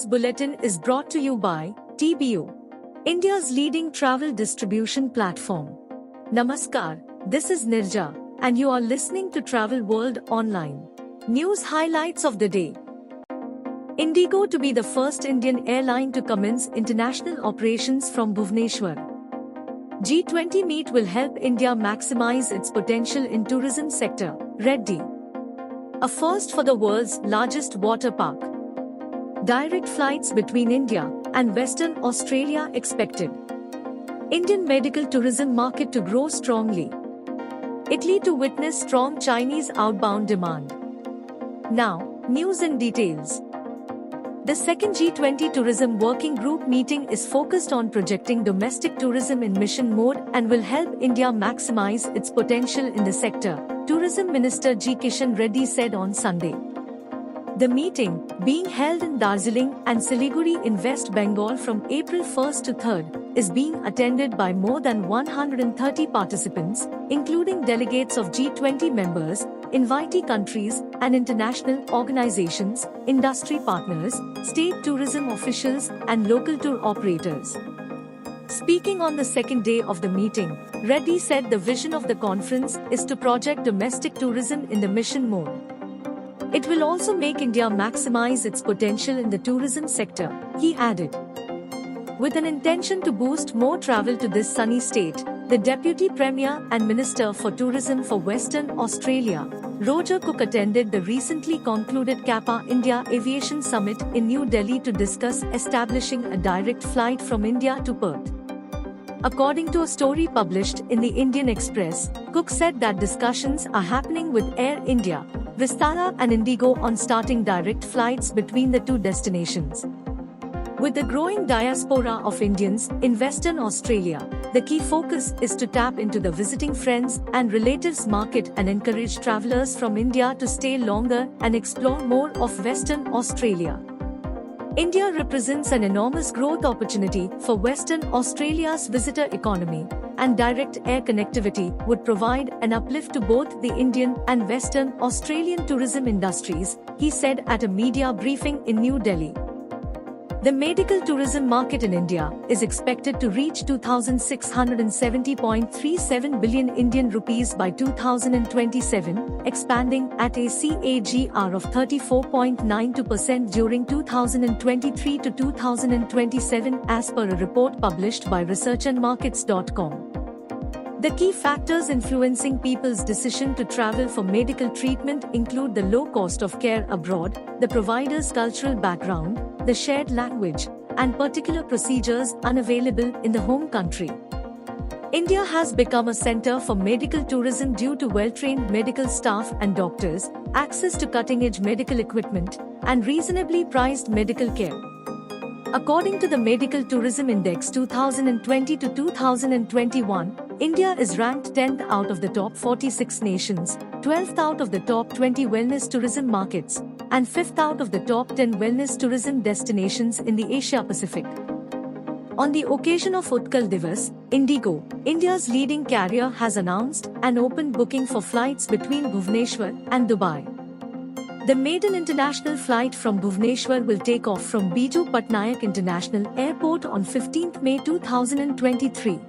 bulletin is brought to you by TBO, India's leading travel distribution platform. Namaskar, this is Nirja, and you are listening to Travel World Online. News highlights of the day. IndiGo to be the first Indian airline to commence international operations from Bhubaneswar. G20 meet will help India maximize its potential in tourism sector, Reddy. A first for the world's largest water park. Direct flights between India and Western Australia expected. Indian medical tourism market to grow strongly. Italy to witness strong Chinese outbound demand. Now, news and details. The second G20 Tourism Working Group meeting is focused on projecting domestic tourism in mission mode and will help India maximize its potential in the sector, Tourism Minister G. Kishan Reddy said on Sunday. The meeting, being held in Darjeeling and Siliguri in West Bengal from April 1st to 3rd, is being attended by more than 130 participants, including delegates of G20 members, invitee countries, and international organizations, industry partners, state tourism officials, and local tour operators. Speaking on the second day of the meeting, Reddy said the vision of the conference is to project domestic tourism in the mission mode. It will also make India maximize its potential in the tourism sector, he added. With an intention to boost more travel to this sunny state, the Deputy Premier and Minister for Tourism for Western Australia, Roger Cook, attended the recently concluded CAPA India Aviation Summit in New Delhi to discuss establishing a direct flight from India to Perth. According to a story published in the Indian Express, Cook said that discussions are happening with Air India, Vistara and IndiGo on starting direct flights between the two destinations. With the growing diaspora of Indians in Western Australia, the key focus is to tap into the visiting friends and relatives market and encourage travellers from India to stay longer and explore more of Western Australia. India represents an enormous growth opportunity for Western Australia's visitor economy, and direct air connectivity would provide an uplift to both the Indian and Western Australian tourism industries, he said at a media briefing in New Delhi. The medical tourism market in India is expected to reach 2,670.37 billion Indian rupees by 2027, expanding at a CAGR of 34.92% during 2023 to 2027 as per a report published by researchandmarkets.com. The key factors influencing people's decision to travel for medical treatment include the low cost of care abroad, the provider's cultural background, the shared language, and particular procedures unavailable in the home country. India has become a center for medical tourism due to well-trained medical staff and doctors, access to cutting-edge medical equipment, and reasonably priced medical care. According to the Medical Tourism Index 2020 to 2021, India is ranked 10th out of the top 46 nations, 12th out of the top 20 wellness tourism markets, and 5th out of the top 10 wellness tourism destinations in the Asia-Pacific. On the occasion of Utkal Divas, IndiGo, India's leading carrier, has announced an open booking for flights between Bhubaneswar and Dubai. The maiden international flight from Bhubaneswar will take off from Biju Patnaik International Airport on 15 May 2023.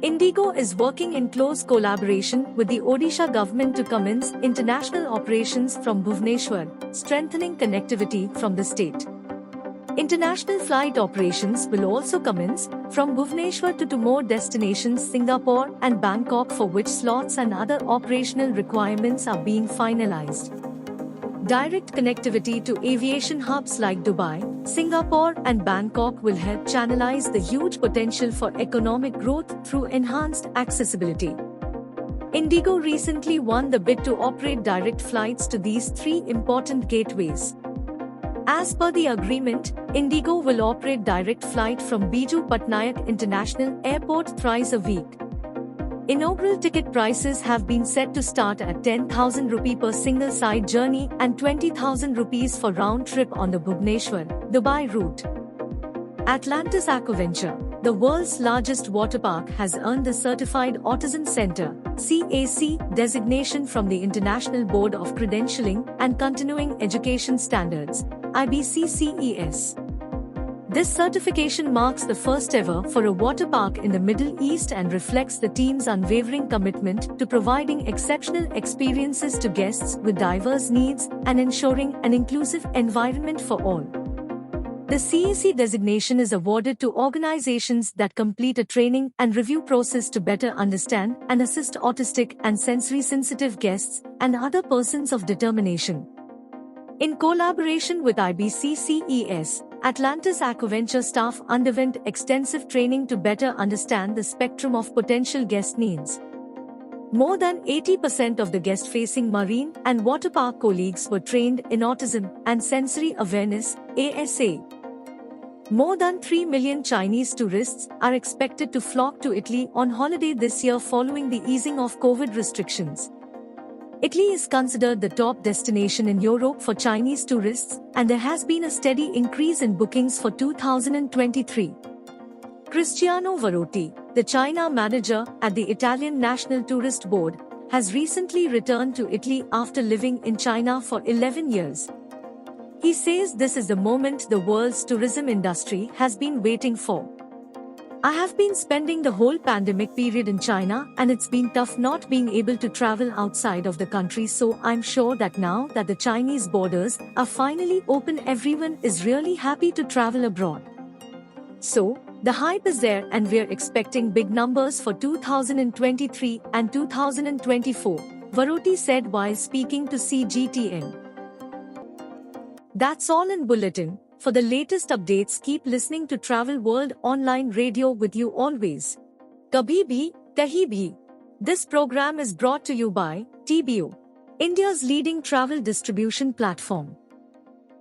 IndiGo is working in close collaboration with the Odisha government to commence international operations from Bhubaneswar, strengthening connectivity from the state. International flight operations will also commence from Bhubaneswar to two more destinations, Singapore and Bangkok, for which slots and other operational requirements are being finalized. Direct connectivity to aviation hubs like Dubai, Singapore and Bangkok will help channelize the huge potential for economic growth through enhanced accessibility. IndiGo recently won the bid to operate direct flights to these three important gateways. As per the agreement, IndiGo will operate direct flight from Biju Patnaik International Airport thrice a week. Inaugural ticket prices have been set to start at 10,000 rupee per single side journey and 20,000 rupees for round trip on the Bhubaneswar-Dubai route. Atlantis Aquaventure, the world's largest water park, has earned the Certified Autism Center (CAC) designation from the International Board of Credentialing and Continuing Education Standards IBCCES. This certification marks the first ever for a water park in the Middle East and reflects the team's unwavering commitment to providing exceptional experiences to guests with diverse needs and ensuring an inclusive environment for all. The CAC designation is awarded to organizations that complete a training and review process to better understand and assist autistic and sensory-sensitive guests and other persons of determination. In collaboration with IBCCES, Atlantis Aquaventure staff underwent extensive training to better understand the spectrum of potential guest needs. More than 80% of the guest-facing marine and water park colleagues were trained in autism and sensory awareness (ASA). More than 3 million Chinese tourists are expected to flock to Italy on holiday this year following the easing of COVID restrictions. Italy is considered the top destination in Europe for Chinese tourists, and there has been a steady increase in bookings for 2023. Cristiano Varotti, the China manager at the Italian National Tourist Board, has recently returned to Italy after living in China for 11 years. He says this is the moment the world's tourism industry has been waiting for. I have been spending the whole pandemic period in China and it's been tough not being able to travel outside of the country, so I'm sure that now that the Chinese borders are finally open, everyone is really happy to travel abroad. So, the hype is there and we're expecting big numbers for 2023 and 2024, Varotti said while speaking to CGTN. That's all in Bulletin. For the latest updates, keep listening to Travel World Online Radio with you always. Kabhi bhi, kahi bhi. This program is brought to you by TBO, India's leading travel distribution platform.